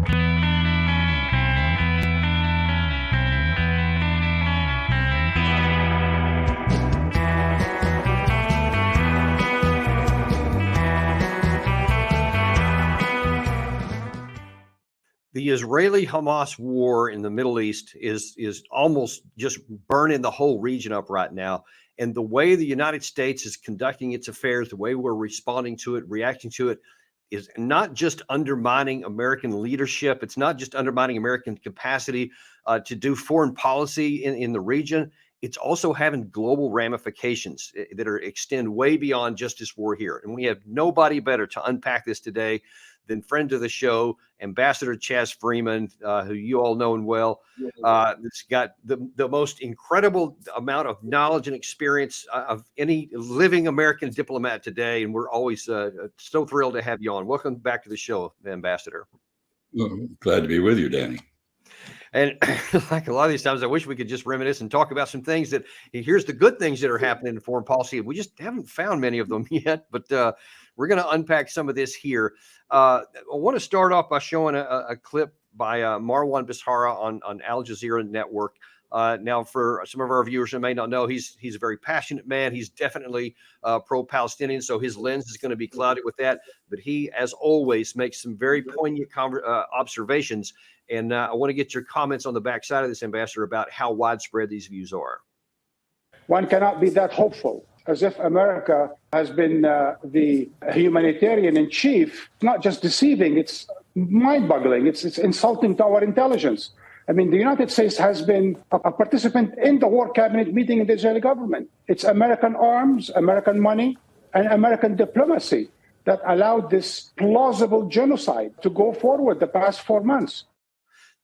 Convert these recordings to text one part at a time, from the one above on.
The Israeli-Hamas war in the Middle East is almost just burning the whole region up right now. And the way the United States is conducting its affairs, the way we're responding to it, reacting to it, is not just undermining American leadership. It's not just undermining American capacity to do foreign policy in the region. It's also having global ramifications that extend way beyond just this war here. And we have nobody better to unpack this today than friend of the show, Ambassador Chaz Freeman, who you all know and well. It's got the most incredible amount of knowledge and experience of any living American diplomat today. And we're always so thrilled to have you on. Welcome back to the show, Ambassador. Well, glad to be with you, Danny. And like a lot of these times, I wish we could just reminisce and talk about some things that here's the good things that are happening in foreign policy. We just haven't found many of them yet, but we're going to unpack some of this here. I want to start off by showing a clip by Marwan Bishara on Al Jazeera Network. Now, for some of our viewers who may not know, he's a very passionate man. He's definitely pro-Palestinian, so his lens is going to be clouded with that. But he, as always, makes some very poignant observations. And I want to get your comments on the backside of this, Ambassador, about how widespread these views are. One cannot be that hopeful, as if America has been the humanitarian in chief. Not just deceiving, it's mind-boggling. It's insulting to our intelligence. I mean, the United States has been a participant in the war cabinet meeting in the Israeli government. It's American arms, American money, and American diplomacy that allowed this plausible genocide to go forward the past 4 months.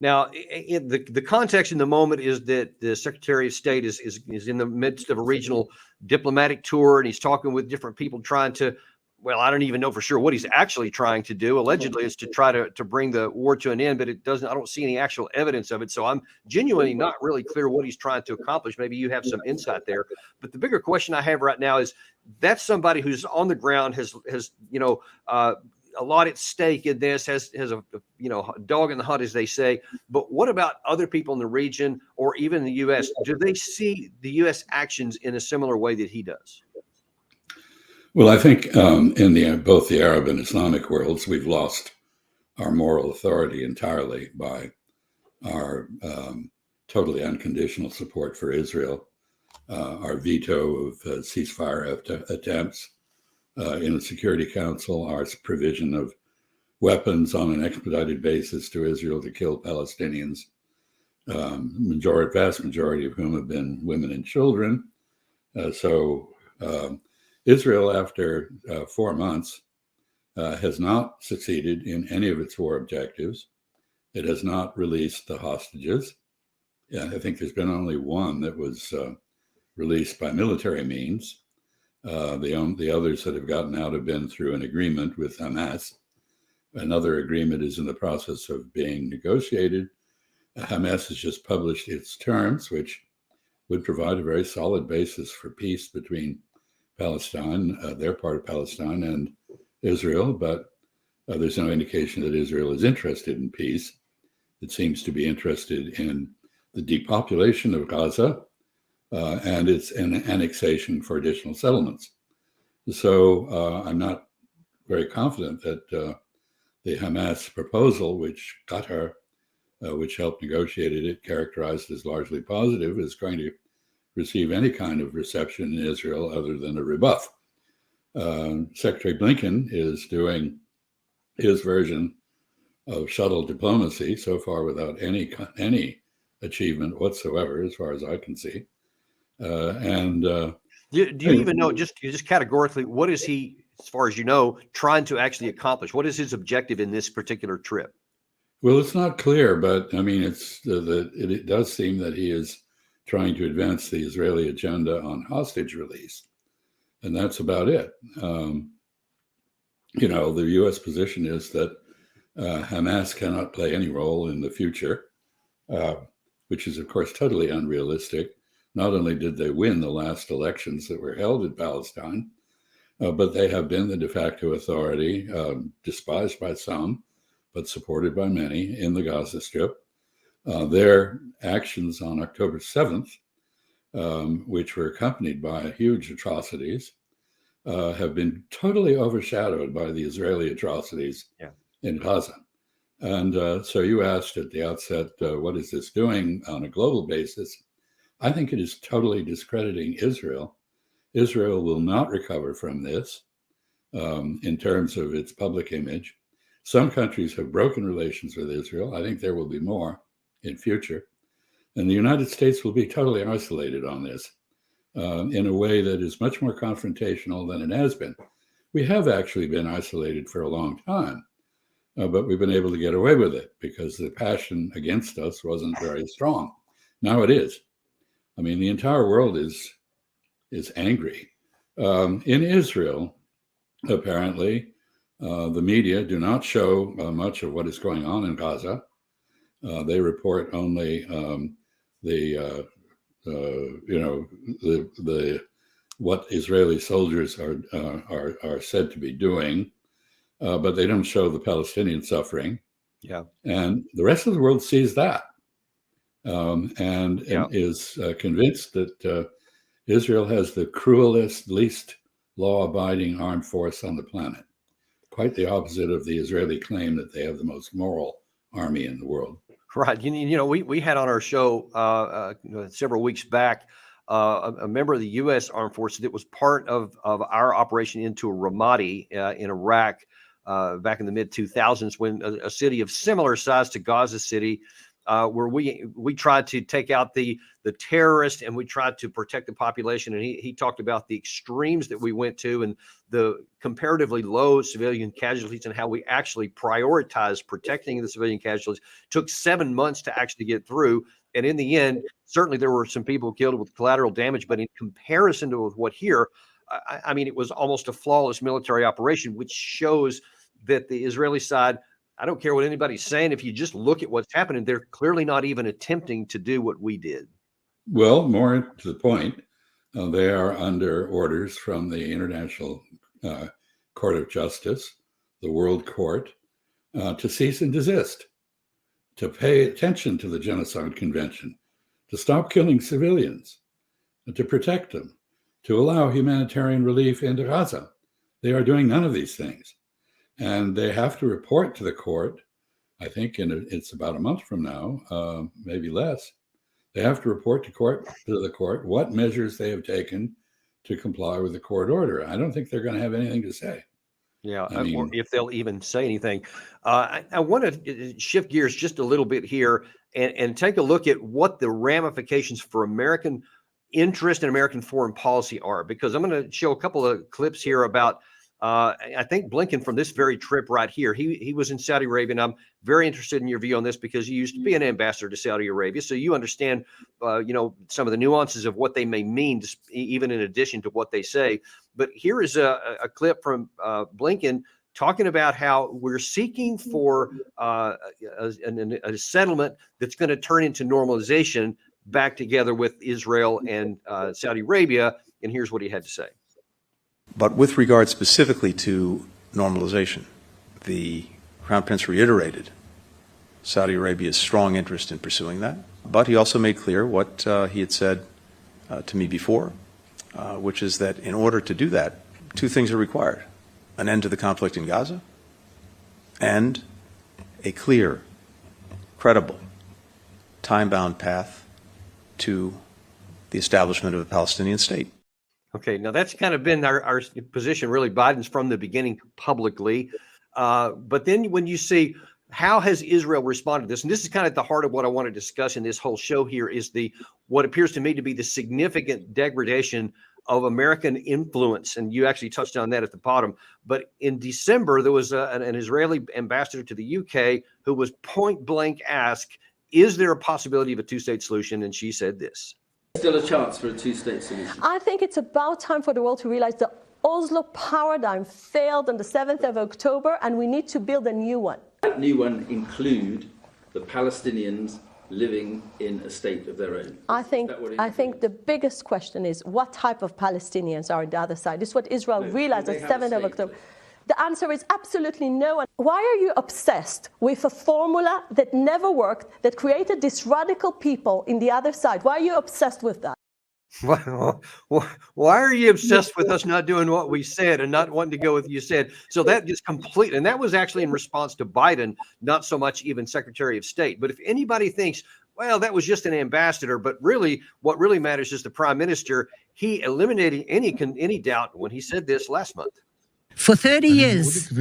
Now, the context in the moment is that the Secretary of State is in the midst of a regional diplomatic tour, and he's talking with different people trying to, well, I don't even know for sure what he's actually trying to do. Allegedly, it's to try to bring the war to an end, but it doesn't. I don't see any actual evidence of it. So I'm genuinely not really clear what he's trying to accomplish. Maybe you have some insight there. But the bigger question I have right now is that's somebody who's on the ground, has a lot at stake in this, has a dog in the hunt, as they say. But what about other people in the region or even the U.S.? Do they see the U.S. actions in a similar way that he does? Well, I think in both the Arab and Islamic worlds, we've lost our moral authority entirely by our totally unconditional support for Israel, our veto of ceasefire attempts in the Security Council, our provision of weapons on an expedited basis to Israel to kill Palestinians, vast majority of whom have been women and children. Israel, after 4 months, has not succeeded in any of its war objectives. It has not released the hostages. I think there's been only one that was released by military means. The others that have gotten out have been through an agreement with Hamas. Another agreement is in the process of being negotiated. Hamas has just published its terms, which would provide a very solid basis for peace between Palestine, their part of Palestine, and Israel, but there's no indication that Israel is interested in peace. It seems to be interested in the depopulation of Gaza and its annexation for additional settlements. So I'm not very confident that the Hamas proposal, which Qatar, which helped negotiate it, characterized as largely positive, is going to receive any kind of reception in Israel other than a rebuff. Secretary Blinken is doing his version of shuttle diplomacy so far without any achievement whatsoever, as far as I can see. Do you even know, just categorically, what is he, as far as you know, trying to actually accomplish? What is his objective in this particular trip? Well, it's not clear, but I mean, it does seem that he is trying to advance the Israeli agenda on hostage release. And that's about it. The U.S. position is that Hamas cannot play any role in the future, which is, of course, totally unrealistic. Not only did they win the last elections that were held in Palestine, but they have been the de facto authority, despised by some, but supported by many in the Gaza Strip. Their actions on October 7th, which were accompanied by huge atrocities, have been totally overshadowed by the Israeli atrocities in Gaza. And so you asked at the outset, what is this doing on a global basis? I think it is totally discrediting Israel. Israel will not recover from this in terms of its public image. Some countries have broken relations with Israel. I think there will be more in future. And the United States will be totally isolated on this in a way that is much more confrontational than it has been. We have actually been isolated for a long time, but we've been able to get away with it because the passion against us wasn't very strong. Now it is. I mean, the entire world is angry. In Israel, apparently, the media do not show much of what is going on in Gaza. They report only what Israeli soldiers are said to be doing, but they don't show the Palestinian suffering. Yeah, and the rest of the world sees that and is convinced that Israel has the cruelest, least law-abiding armed force on the planet. Quite the opposite of the Israeli claim that they have the most moral army in the world. right. You know, we had on our show several weeks back a member of the U.S. Armed Forces that was part of our operation into Ramadi in Iraq back in the mid-2000s, when a city of similar size to Gaza City, where we tried to take out the terrorists and we tried to protect the population. And he talked about the extremes that we went to and the comparatively low civilian casualties and how we actually prioritized protecting the civilian casualties. Took 7 months to actually get through. And in the end, certainly there were some people killed with collateral damage, but in comparison to what here, I mean, it was almost a flawless military operation, which shows that the Israeli side, I don't care what anybody's saying, if you just look at what's happening, they're clearly not even attempting to do what we did. Well, more to the point, they are under orders from the International Court of Justice, the World Court, to cease and desist, to pay attention to the Genocide Convention, to stop killing civilians, and to protect them, to allow humanitarian relief into Gaza. They are doing none of these things. And they have to report to the court, I think it's about a month from now, maybe less. They have to report to the court what measures they have taken to comply with the court order. I don't think they're going to have anything to say. Yeah, or if they'll even say anything. I want to shift gears just a little bit here and take a look at what the ramifications for American interest in American foreign policy are, because I'm going to show a couple of clips here about I think Blinken from this very trip right here. He was in Saudi Arabia, and I'm very interested in your view on this because you used to be an ambassador to Saudi Arabia, so you understand, some of the nuances of what they may mean, even in addition to what they say. But here is a clip from Blinken talking about how we're seeking for a settlement that's going to turn into normalization back together with Israel and Saudi Arabia. And here's what he had to say. But with regard specifically to normalization, the Crown Prince reiterated Saudi Arabia's strong interest in pursuing that. But he also made clear what he had said to me before, which is that in order to do that, two things are required: an end to the conflict in Gaza and a clear, credible, time-bound path to the establishment of a Palestinian state. Okay, now that's kind of been our position, really. Biden's from the beginning publicly. But then when you see how has Israel responded to this, and this is kind of at the heart of what I want to discuss in this whole show here, is what appears to me to be the significant degradation of American influence. And you actually touched on that at the bottom. But in December, there was an Israeli ambassador to the UK who was point blank asked, is there a possibility of a two-state solution? And she said this. Still a chance for a two-state solution? I think it's about time for the world to realize the Oslo paradigm failed on the 7th of October, and we need to build a new one. That new one include the Palestinians living in a state of their own? I think the biggest question is what type of Palestinians are on the other side. This is what Israel realized on the 7th of October. The answer is absolutely no. Why are you obsessed with a formula that never worked, that created these radical people in the other side? Why are you obsessed with that? Why are you obsessed with us not doing what we said and not wanting to go with you said? So that just complete, and that was actually in response to Biden, not so much even Secretary of State. But if anybody thinks, well, that was just an ambassador, but really what really matters is the prime minister, he eliminated any doubt when he said this last month. For 30 years,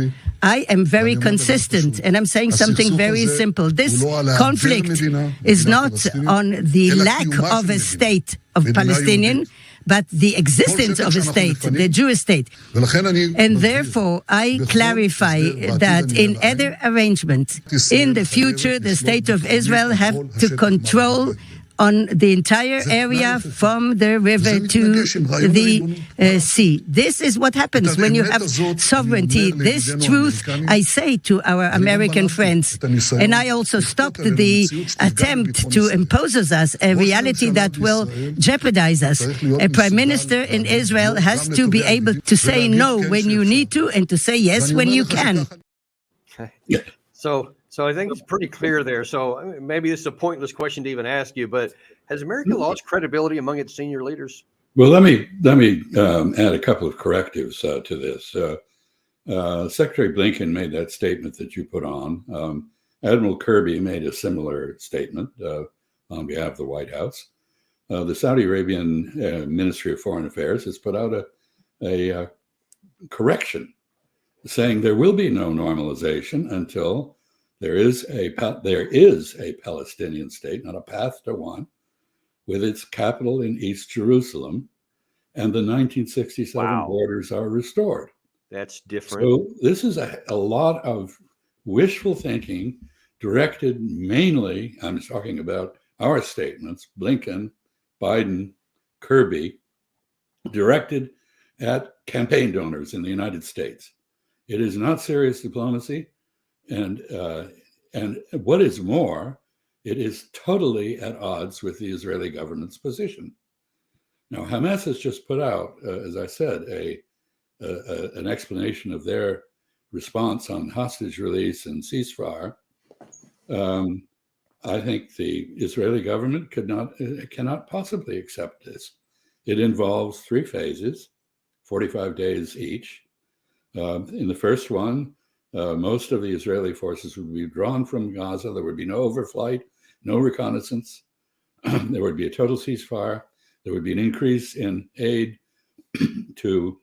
I am very consistent, and I'm saying something very simple. This conflict is not on the lack of a state of Palestinian, but the existence of a state, the Jewish state. And therefore, I clarify that in other arrangements, in the future, the state of Israel have to control on the entire area from the river to the sea. This is what happens when you have sovereignty. This truth I say to our American friends. And I also stopped the attempt to impose on us a reality that will jeopardize us. A prime minister in Israel has to be able to say no when you need to and to say yes when you can. So I think it's pretty clear there. So maybe this is a pointless question to even ask you, but has America lost credibility among its senior leaders? Well, let me add a couple of correctives to this. Secretary Blinken made that statement that you put on. Admiral Kirby made a similar statement on behalf of the White House. The Saudi Arabian Ministry of Foreign Affairs has put out a correction saying there will be no normalization until there is a Palestinian state, not a path to one, with its capital in East Jerusalem, and the 1967 borders are restored. That's different. So this is a lot of wishful thinking directed mainly, I'm talking about our statements, Blinken, Biden, Kirby, directed at campaign donors in the United States. It is not serious diplomacy. And what is more, it is totally at odds with the Israeli government's position. Now, Hamas has just put out, as I said, an explanation of their response on hostage release and ceasefire. I think the Israeli government cannot possibly accept this. It involves 3 phases, 45 days each. In the first one, most of the Israeli forces would be drawn from Gaza. There would be no overflight, no reconnaissance. There would be a total ceasefire. There would be an increase in aid to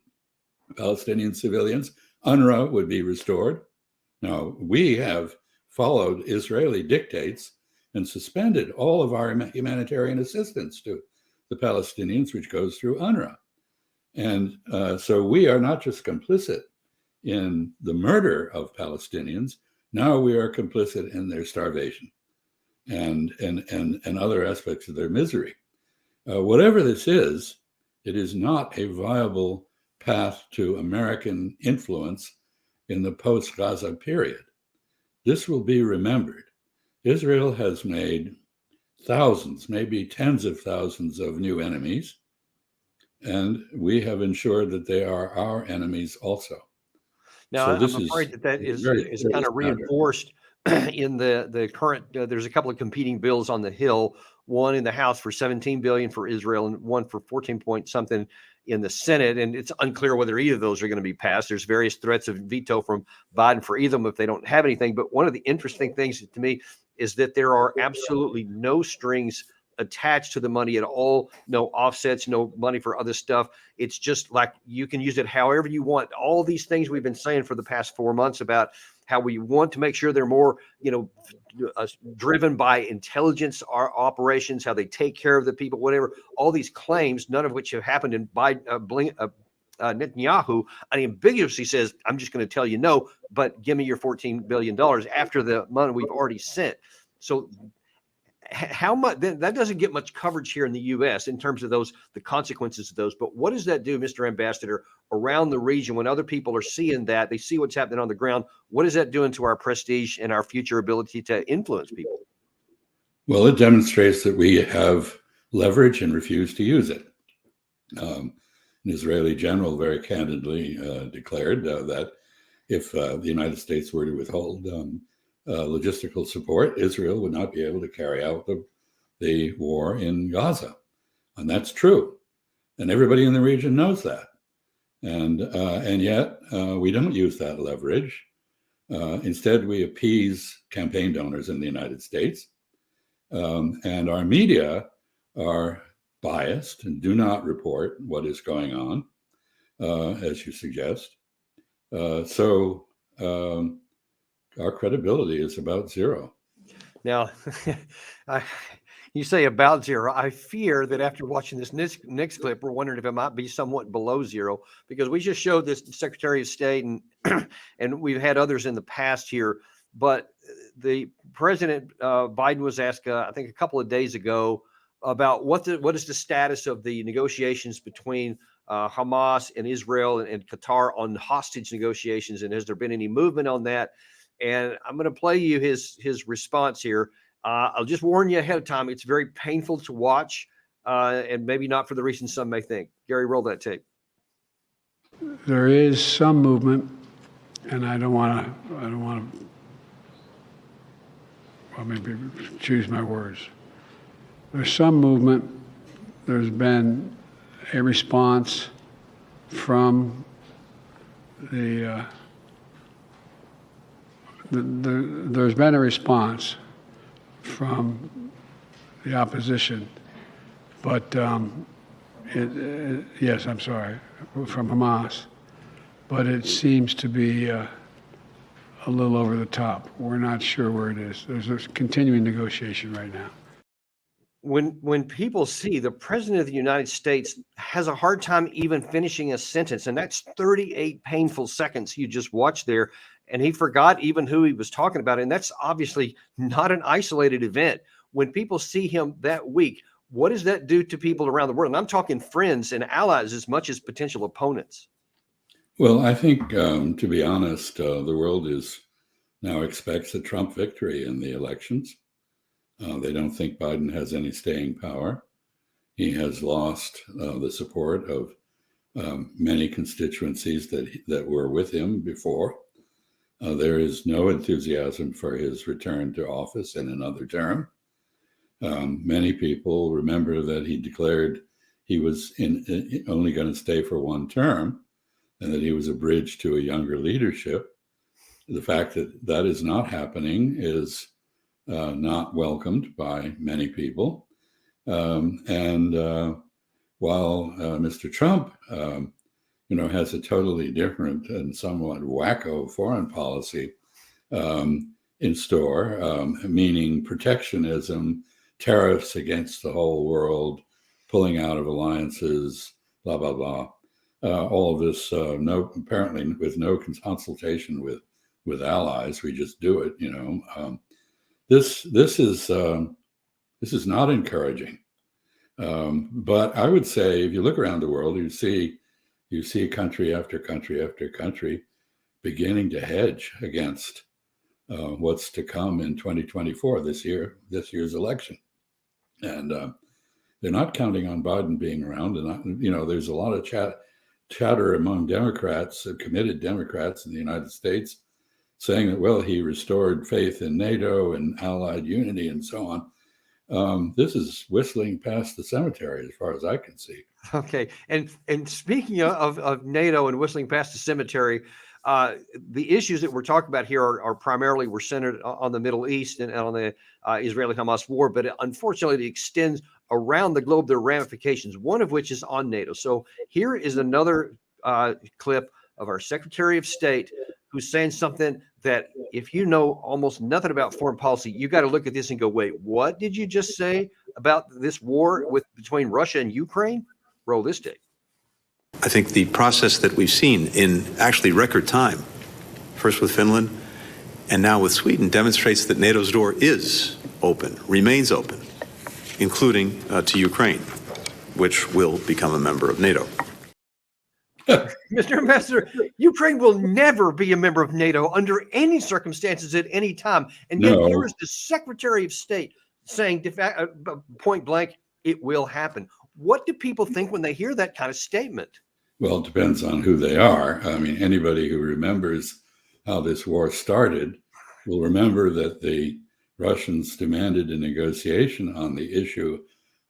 Palestinian civilians. UNRWA would be restored. Now, we have followed Israeli dictates and suspended all of our humanitarian assistance to the Palestinians, which goes through UNRWA. And so we are not just complicit in the murder of Palestinians, now we are complicit in their starvation and other aspects of their misery. Whatever this is, it is not a viable path to American influence in the post-Gaza period. This will be remembered. Israel has made thousands, maybe tens of thousands of new enemies, and we have ensured that they are our enemies also. Now, so I'm afraid that is kind of reinforced in the current. There's a couple of competing bills on the Hill. One in the House for $17 billion for Israel, and one for 14 point something in the Senate. And it's unclear whether either of those are going to be passed. There's various threats of veto from Biden for either of them if they don't have anything. But one of the interesting things to me is that there are absolutely no strings attached to the money at all, no offsets, no money for other stuff. It's just like you can use it however you want. All these things we've been saying for the past 4 months about how we want to make sure they're more, driven by intelligence operations, how they take care of the people, whatever. All these claims, none of which have happened in Netanyahu unambiguously says, I'm just going to tell you no, but give me your $14 billion after the money we've already sent. So how much that doesn't get much coverage here in the U.S. in terms of the consequences of those. But what does that do, Mr. Ambassador, around the region when other people are seeing that, they see what's happening on the ground? What is that doing to our prestige and our future ability to influence people? Well, it demonstrates that we have leverage and refuse to use it. An Israeli general very candidly declared that if the United States were to withhold logistical support, Israel would not be able to carry out the war in Gaza. And that's true. And everybody in the region knows that. And yet we don't use that leverage. Instead, we appease campaign donors in the United States. And our media are biased and do not report what is going on, as you suggest. So our credibility is about zero. Now, you say about zero. I fear that after watching this next clip, we're wondering if it might be somewhat below zero, because we just showed this Secretary of State, and and we've had others in the past here. But the President Biden was asked, I think, a couple of days ago about what is the status of the negotiations between Hamas and Israel and Qatar on hostage negotiations, and has there been any movement on that? And I'm going to play you his response here. I'll just warn you ahead of time, it's very painful to watch, and maybe not for the reasons some may think. Gary, roll that tape. There is some movement, and I don't want to, well, maybe choose my words. There's some movement. There's been a response from there's been a response from the opposition, but yes, I'm sorry, from Hamas, but it seems to be a little over the top. We're not sure where it is. There's a continuing negotiation right now. When people see the President of the United States has a hard time even finishing a sentence, and that's 38 painful seconds you just watched there, and he forgot even who he was talking about, and that's obviously not an isolated event. When people see him that weak, what does that do to people around the world? And I'm talking friends and allies as much as potential opponents. Well, I think, to be honest, the world now expects a Trump victory in the elections. They don't think Biden has any staying power. He has lost the support of many constituencies that were with him before. There is no enthusiasm for his return to office in another term. Many people remember that he declared he was only going to stay for one term, and that he was a bridge to a younger leadership. The fact that that is not happening is not welcomed by many people. And while Mr. Trump, has a totally different and somewhat wacko foreign policy in store, meaning protectionism, tariffs against the whole world, pulling out of alliances, blah, blah, blah. All of this, apparently with no consultation with allies, we just do it, This is not encouraging, but I would say if you look around the world, you see country after country after country beginning to hedge against what's to come in 2024, this year's election, and they're not counting on Biden being around. And there's a lot of chatter among Democrats, committed Democrats in the United States, saying that, well, he restored faith in NATO and allied unity and so on. This is whistling past the cemetery as far as I can see. Okay. And speaking of NATO and whistling past the cemetery, the issues that we're talking about here are primarily were centered on the Middle East and on the Israeli-Hamas war, but unfortunately it extends around the globe. There are ramifications, one of which is on NATO. So here is another clip of our Secretary of State who's saying something that if you know almost nothing about foreign policy, you got to look at this and go, wait, what did you just say about this war between Russia and Ukraine? Roll this tape. I think the process that we've seen in actually record time, first with Finland and now with Sweden, demonstrates that NATO's door is open, remains open, including to Ukraine, which will become a member of NATO. Mr. Ambassador, Ukraine will never be a member of NATO under any circumstances at any time. And yet here is the Secretary of State saying point blank, it will happen. What do people think when they hear that kind of statement? Well, it depends on who they are. I mean, anybody who remembers how this war started will remember that the Russians demanded a negotiation on the issue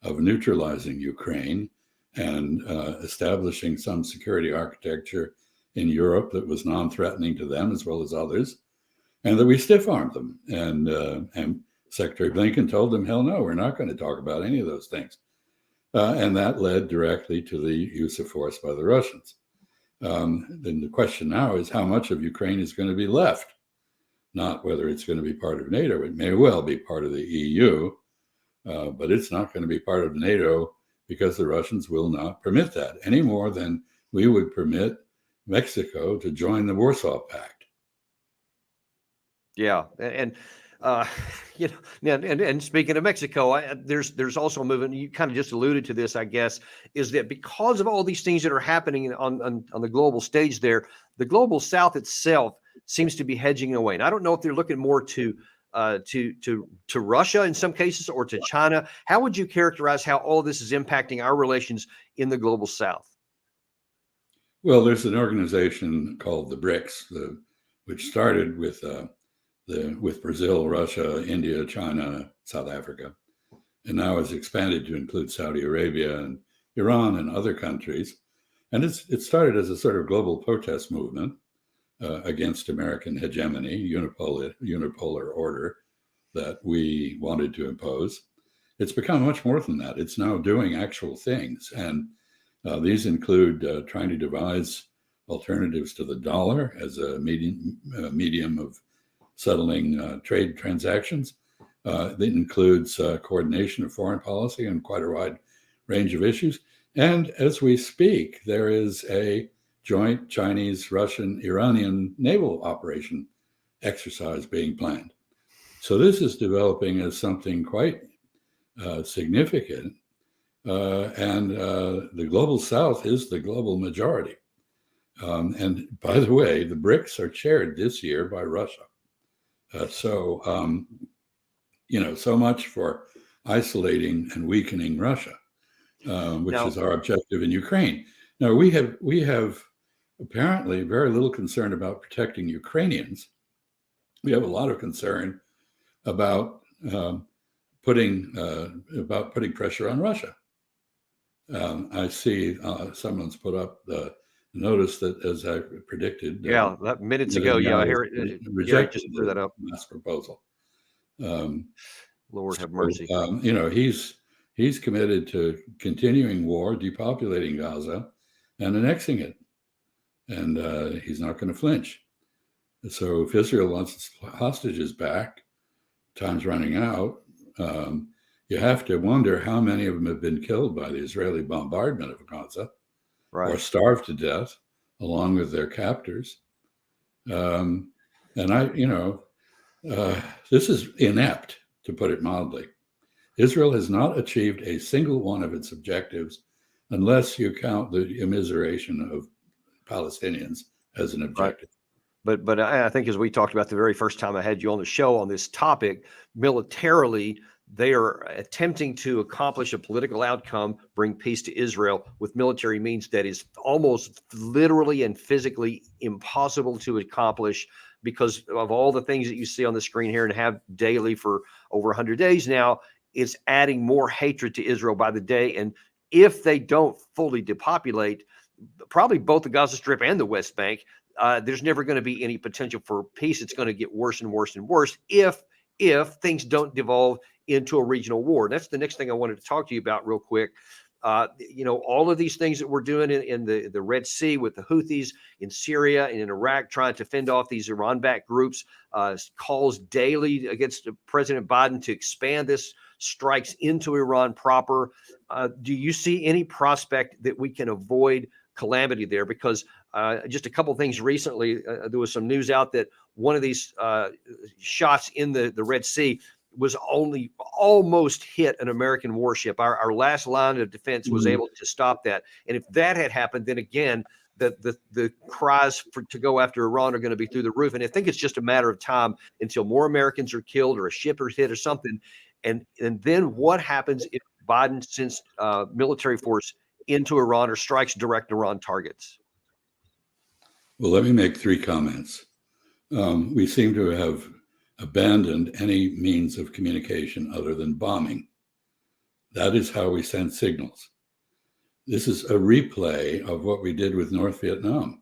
of neutralizing Ukraine and establishing some security architecture in Europe that was non-threatening to them as well as others, and that we stiff-armed them. And Secretary Blinken told them, hell no, we're not going to talk about any of those things. And that led directly to the use of force by the Russians. Then the question now is how much of Ukraine is going to be left, not whether it's going to be part of NATO. It may well be part of the EU, but it's not going to be part of NATO because the Russians will not permit that any more than we would permit Mexico to join the Warsaw Pact. Yeah, and you know, and speaking of Mexico, there's also a movement. You kind of just alluded to this, I guess, is that because of all these things that are happening on the global stage, there, the global South itself seems to be hedging away. And I don't know if they're looking more to Russia in some cases or to China. How would you characterize how all of this is impacting our relations in the global South? Well, there's an organization called the BRICS, which started with Brazil, Russia, India, China, South Africa, and now has expanded to include Saudi Arabia and Iran and other countries. And it started as a sort of global protest movement against American hegemony, unipolar order that we wanted to impose. It's become much more than that. It's now doing actual things. And these include trying to devise alternatives to the dollar as a medium of settling trade transactions. That includes coordination of foreign policy on quite a wide range of issues. And as we speak, there is a joint Chinese, Russian, Iranian naval operation exercise being planned. So this is developing as something quite significant. And the global South is the global majority. And by the way, the BRICS are chaired this year by Russia. So much for isolating and weakening Russia, which is our objective in Ukraine. Now, we have apparently very little concern about protecting Ukrainians. We have a lot of concern about putting pressure on Russia. I see someone's put up the notice that, as I predicted, minutes ago, I hear it. Rejected just threw that up. This proposal. Lord have mercy. He's committed to continuing war, depopulating Gaza, and annexing it, and he's not going to flinch. So if Israel wants its hostages back, time's running out. You have to wonder how many of them have been killed by the Israeli bombardment of Gaza, or starved to death along with their captors. This is inept, to put it mildly. Israel has not achieved a single one of its objectives unless you count the immiseration of Palestinians as an objective. But I think, as we talked about the very first time I had you on the show on this topic, militarily, they are attempting to accomplish a political outcome, bring peace to Israel with military means that is almost literally and physically impossible to accomplish because of all the things that you see on the screen here and have daily for over 100 days now. It's adding more hatred to Israel by the day. And if they don't fully depopulate probably both the Gaza Strip and the West Bank, there's never going to be any potential for peace. It's going to get worse and worse and worse if things don't devolve into a regional war. That's the next thing I wanted to talk to you about real quick. All of these things that we're doing in the Red Sea with the Houthis, in Syria and in Iraq, trying to fend off these Iran-backed groups, calls daily against President Biden to expand this, strikes into Iran proper. Do you see any prospect that we can avoid calamity there? Because just a couple of things recently, there was some news out that one of these shots in the Red Sea was only almost hit an American warship. Our last line of defense was able to stop that. And if that had happened, then again, the cries to go after Iran are going to be through the roof. And I think it's just a matter of time until more Americans are killed or a ship is hit or something. And then what happens if Biden sends military force into Iran or strikes direct Iran targets? Well, let me make three comments. we seem to have abandoned any means of communication other than bombing. That is how we send signals. This is a replay of what we did with North Vietnam.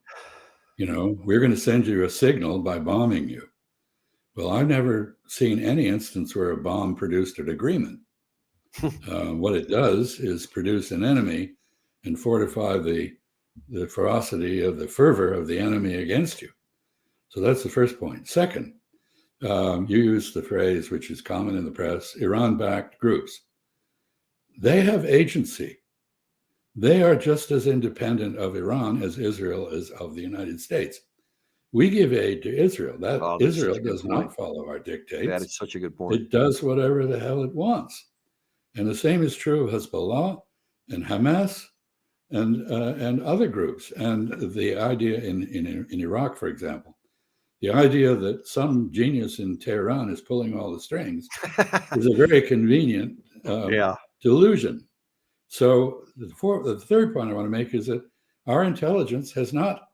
You know, we're going to send you a signal by bombing you. Well, I've never seen any instance where a bomb produced an agreement. What it does is produce an enemy and fortify the ferocity of the fervor of the enemy against you. So that's the first point. Second, you used the phrase, which is common in the press, Iran-backed groups. They have agency. They are just as independent of Iran as Israel is of the United States. We give aid to Israel. Israel does not follow our dictates. That is such a good point. It does whatever the hell it wants. And the same is true of Hezbollah and Hamas and other groups. And the idea in Iraq, for example, the idea that some genius in Tehran is pulling all the strings is a very convenient delusion. So the third point I want to make is that our intelligence has not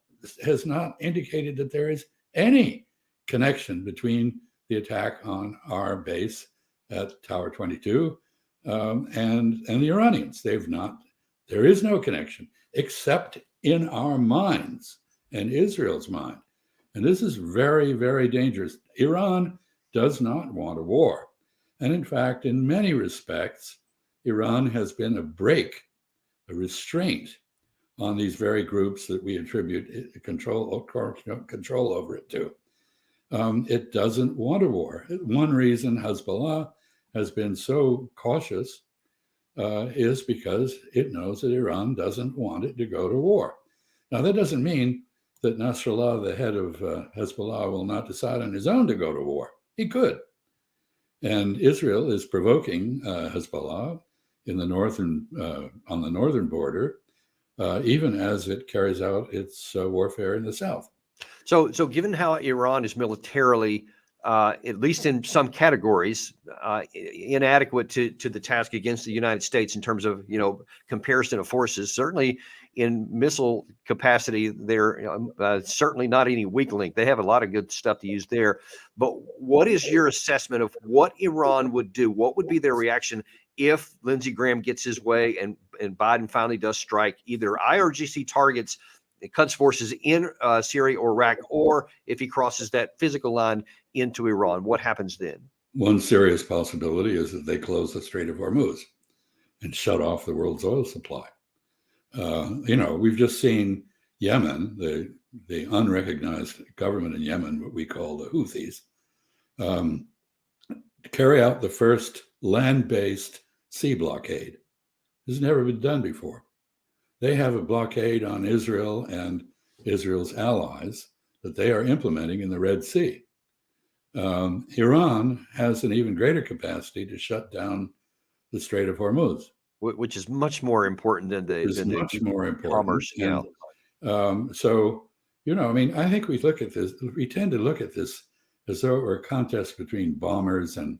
indicated that there is any connection between the attack on our base at Tower 22 and the Iranians. There is no connection except in our minds and Israel's mind. And this is very, very dangerous. Iran does not want a war. And in fact, in many respects, Iran has been a restraint on these very groups that we attribute control over it to. It doesn't want a war. One reason Hezbollah has been so cautious is because it knows that Iran doesn't want it to go to war. Now, that doesn't mean that Nasrallah, the head of Hezbollah, will not decide on his own to go to war. He could. And Israel is provoking Hezbollah in the on the northern border, even as it carries out its warfare in the south. So given how Iran is militarily, at least in some categories, inadequate to the task against the United States in terms of, comparison of forces, certainly in missile capacity, they're certainly not any weak link. They have a lot of good stuff to use there. But what is your assessment of what Iran would do? What would be their reaction if Lindsey Graham gets his way and Biden finally does strike either IRGC targets, it cuts forces in Syria or Iraq, or if he crosses that physical line into Iran? What happens then? One serious possibility is that they close the Strait of Hormuz and shut off the world's oil supply. We've just seen Yemen, the unrecognized government in Yemen, what we call the Houthis, carry out the first land-based sea blockade. This has never been done before. They have a blockade on Israel and Israel's allies that they are implementing in the Red Sea. Iran has an even greater capacity to shut down the Strait of Hormuz, which is much more important than the commerce. Yeah. I think we look at this. We tend to look at this as though it were a contest between bombers and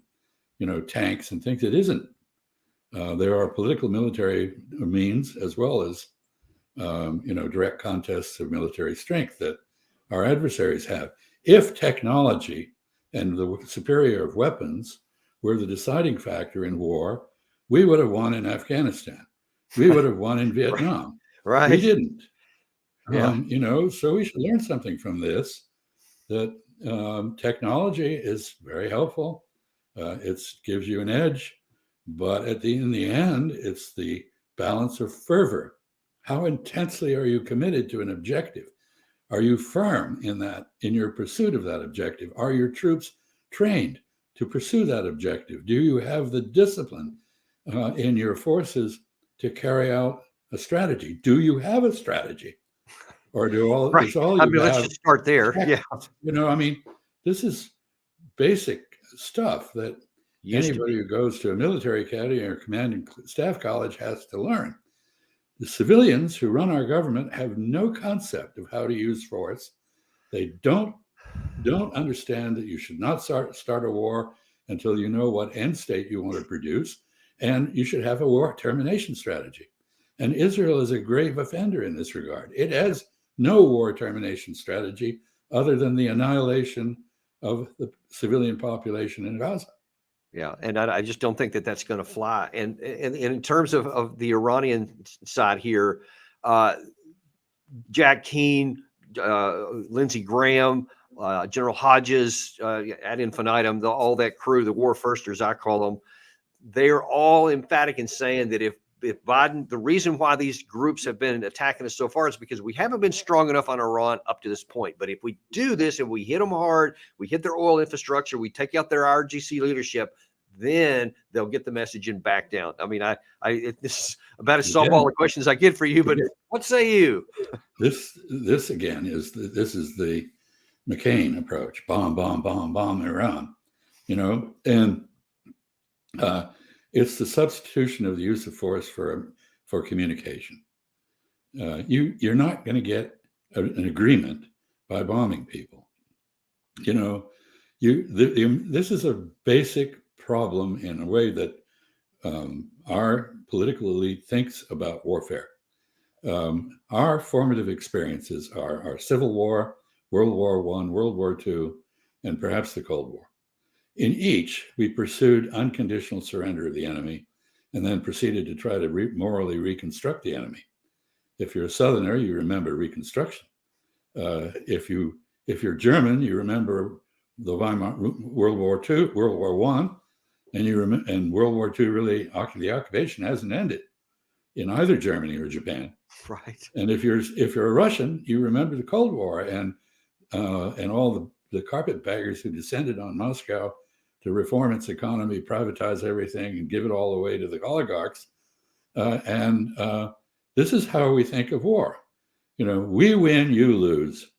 tanks and things. It isn't. There are political military means as well as direct contests of military strength that our adversaries have. If technology and the superior of weapons were the deciding factor in war, we would have won in Afghanistan. We would have won in Vietnam. Right. We didn't. Yeah. So we should learn something from this, that technology is very helpful. It gives you an edge, but in the end, it's the balance of fervor. How intensely are you committed to an objective? Are you firm in your pursuit of that objective? Are your troops trained to pursue that objective? Do you have the discipline in your forces to carry out a strategy? Do you have a strategy? Or let's just start there. Yeah. This is basic stuff that anybody who goes to a military academy or command and staff college has to learn. The civilians who run our government have no concept of how to use force. They don't understand that you should not start a war until you know what end state you want to produce, and you should have a war termination strategy. And Israel is a grave offender in this regard. It has no war termination strategy other than the annihilation of the civilian population in Gaza. Yeah, and I just don't think that that's going to fly. And in terms of the Iranian side here, Jack Keane, Lindsey Graham, General Hodges, ad infinitum, all that crew, the war firsters, I call them, they're all emphatic in saying that if Biden, the reason why these groups have been attacking us so far is because we haven't been strong enough on Iran up to this point. But if we do this and we hit them hard, we hit their oil infrastructure, we take out their RGC leadership, then they'll get the message and back down. I mean, this is about as softball a question as I get for you, but what say you? This again is the McCain approach: bomb, bomb, bomb, bomb Iran. And it's the substitution of the use of force for communication. You're not going to get an agreement by bombing people. This is a basic problem in a way that our political elite thinks about warfare. Our formative experiences are our Civil War, World War I, World War II, and perhaps the Cold War. In each, we pursued unconditional surrender of the enemy and then proceeded to try to morally reconstruct the enemy. If you're a Southerner, you remember Reconstruction. If you're German, you remember the Weimar World War II, World War I, and World War II. Really, the occupation hasn't ended in either Germany or Japan. Right. And if you're a Russian, you remember the Cold War and all the carpetbaggers who descended on Moscow to reform its economy, privatize everything, and give it all away to the oligarchs. This is how we think of war. We win, you lose.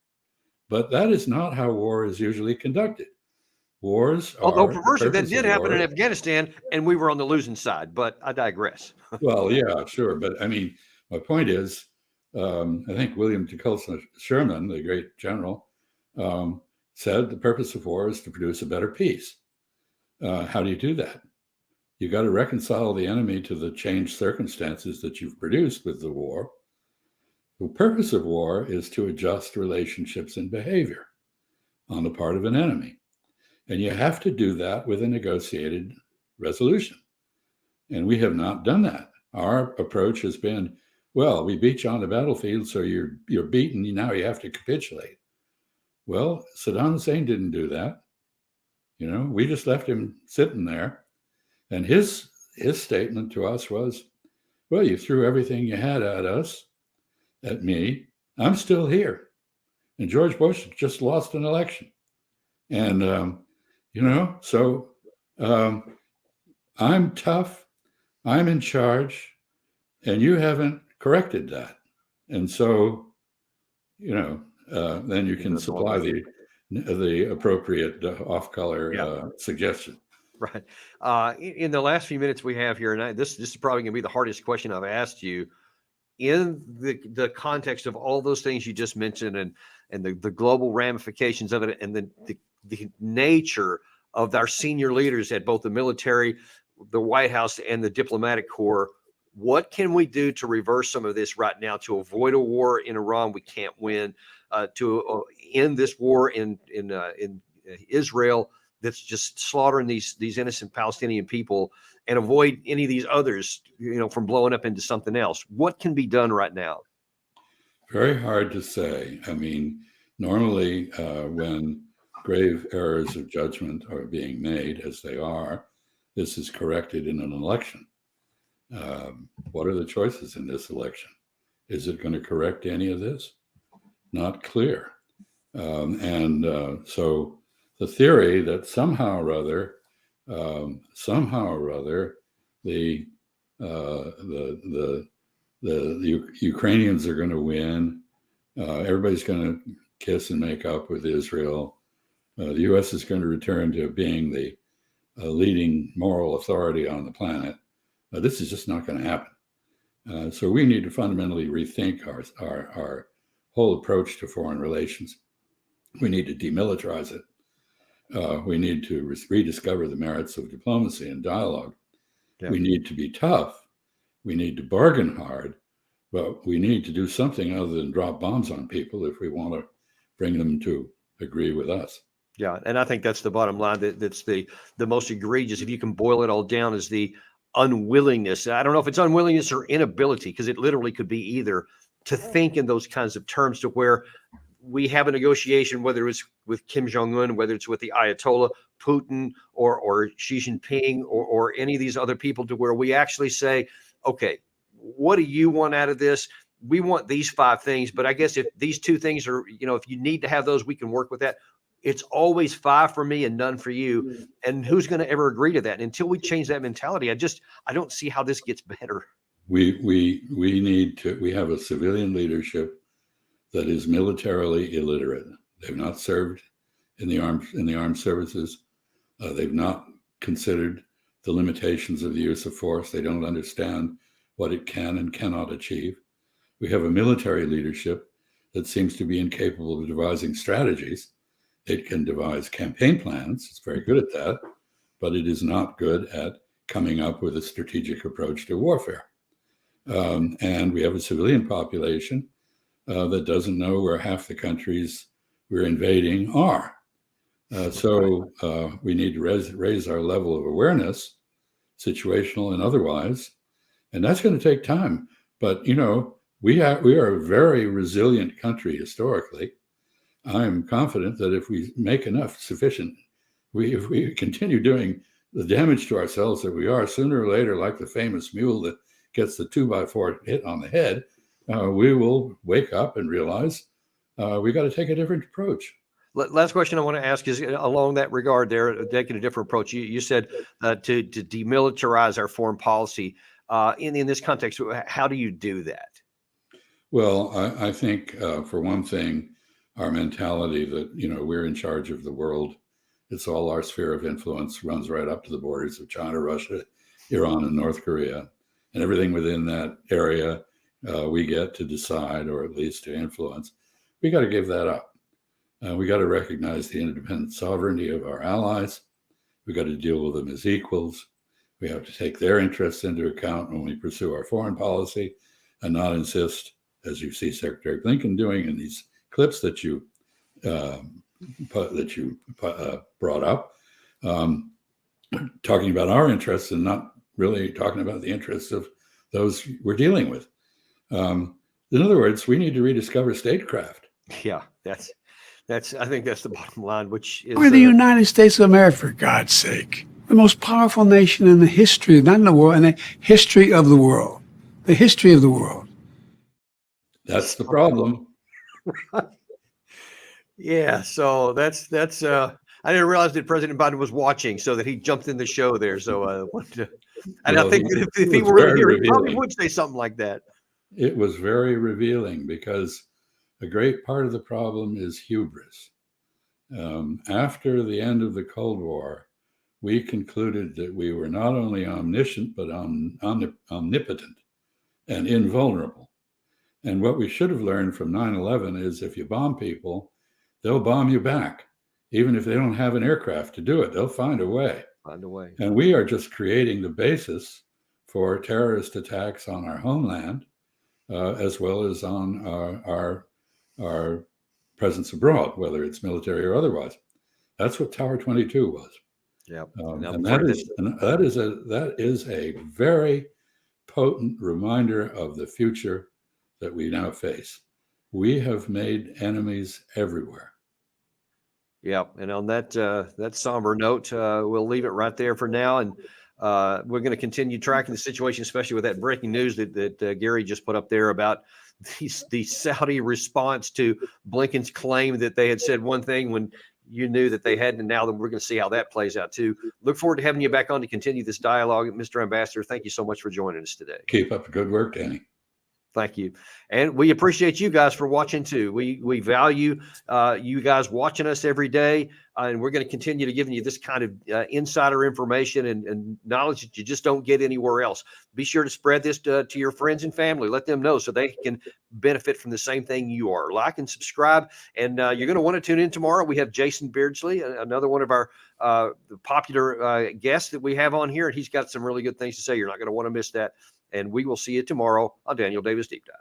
But that is not how war is usually conducted. Wars are... Although, perversely, that did happen in Afghanistan, and we were on the losing side, but I digress. Well, yeah, sure. But I mean, my point is, I think William Tecumseh Sherman, the great general, said the purpose of war is to produce a better peace. How do you do that? You got to reconcile the enemy to the changed circumstances that you've produced with the war. The purpose of war is to adjust relationships and behavior on the part of an enemy. And you have to do that with a negotiated resolution. And we have not done that. Our approach has been, well, we beat you on the battlefield, so you're beaten, now you have to capitulate. Well, Saddam Hussein didn't do that. We just left him sitting there. And his statement to us was, well, you threw everything you had at us, at me. I'm still here. And George Bush just lost an election. And, so I'm tough, I'm in charge, and you haven't corrected that. And so, then you can supply the appropriate off-color suggestion. Right. In the last few minutes we have here, and this is probably going to be the hardest question I've asked you, in the context of all those things you just mentioned and the global ramifications of it, and the nature of our senior leaders at both the military, the White House, and the diplomatic corps, what can we do to reverse some of this right now to avoid a war in Iran we can't win, to end this war in Israel that's just slaughtering these innocent Palestinian people, and avoid any of these others, from blowing up into something else? What can be done right now? Very hard to say. I mean, normally when grave errors of judgment are being made, as they are, this is corrected in an election. What are the choices in this election? Is it going to correct any of this? Not clear. So the theory that somehow or other, the Ukrainians are going to win. Everybody's going to kiss and make up with Israel. The U.S. is going to return to being the leading moral authority on the planet. This is just not going to happen. So we need to fundamentally rethink our whole approach to foreign relations. We need to demilitarize it. We need to rediscover the merits of diplomacy and dialogue. Yeah. We need to be tough. We need to bargain hard, but we need to do something other than drop bombs on people if we want to bring them to agree with us. Yeah, and I think that's the bottom line. That's the most egregious. If you can boil it all down, is the unwillingness. I don't know if it's unwillingness or inability, because it literally could be either, to think in those kinds of terms, to where we have a negotiation, whether it's with Kim Jong-un, whether it's with the Ayatollah, Putin, or Xi Jinping, or any of these other people, to where we actually say, okay, what do you want out of this? We want these 5 things, but I guess if these 2 things are, if you need to have those, we can work with that. It's always 5 for me and none for you. And who's going to ever agree to that? And until we change that mentality, I don't see how this gets better. We need to, we have a civilian leadership that is militarily illiterate. They've not served in the armed services. They've not considered the limitations of the use of force. They don't understand what it can and cannot achieve. We have a military leadership that seems to be incapable of devising strategies. It can devise campaign plans. It's very good at that, but it is not good at coming up with a strategic approach to warfare. And we have a civilian population that doesn't know where half the countries we're invading are. So we need to raise our level of awareness, situational and otherwise, and that's going to take time. But we are a very resilient country historically. I'm confident that if we make enough sufficient, if we continue doing the damage to ourselves that we are, sooner or later, like the famous mule that gets the 2x4 hit on the head, we will wake up and realize we got to take a different approach. Last question I want to ask is along that regard there, taking a different approach. You said to demilitarize our foreign policy. In this context, how do you do that? Well, I think for one thing, our mentality that, we're in charge of the world. It's all our sphere of influence, runs right up to the borders of China, Russia, Iran, and North Korea. And everything within that area we get to decide, or at least to influence. We got to give that up. We got to recognize the independent sovereignty of our allies. We got to deal with them as equals. We have to take their interests into account when we pursue our foreign policy, and not insist, as you see Secretary Blinken doing in these clips that you brought up, talking about our interests and not really talking about the interests of those we're dealing with. In other words, we need to rediscover statecraft. Yeah, I think that's the bottom line, which is we're the United States of America, for God's sake, the most powerful nation in the history, not in the world, in the history of the world, the history of the world. That's the problem. Yeah, so that's I didn't realize that President Biden was watching, so that he jumped in the show there. So I wanted to, and I think that if he were really here, he probably would say something like that. It was very revealing, because a great part of the problem is hubris. After the end of the Cold War, we concluded that we were not only omniscient, but omnipotent and invulnerable. And what we should have learned from 9/11 is, if you bomb people, they'll bomb you back. Even if they don't have an aircraft to do it, they'll find a way. And we are just creating the basis for terrorist attacks on our homeland, as well as on our presence abroad, whether it's military or otherwise. That's what Tower 22 was. Yeah, and that is a very potent reminder of the future that we now face. We have made enemies everywhere. Yeah, and on that somber note, we'll leave it right there for now, and we're going to continue tracking the situation, especially with that breaking news that Gary just put up there about the Saudi response to Blinken's claim that they had said one thing when you knew that they hadn't, and now we're going to see how that plays out too. Look forward to having you back on to continue this dialogue. Mr. Ambassador, thank you so much for joining us today. Keep up the good work, Danny. Thank you. And we appreciate you guys for watching too. We value you guys watching us every day. And we're going to continue to giving you this kind of insider information and knowledge that you just don't get anywhere else. Be sure to spread this to your friends and family. Let them know so they can benefit from the same thing you are. Like and subscribe. And you're going to want to tune in tomorrow. We have Jason Beardsley, another one of our popular guests that we have on here. And he's got some really good things to say. You're not going to want to miss that. And we will see you tomorrow on Daniel Davis Deep Dive.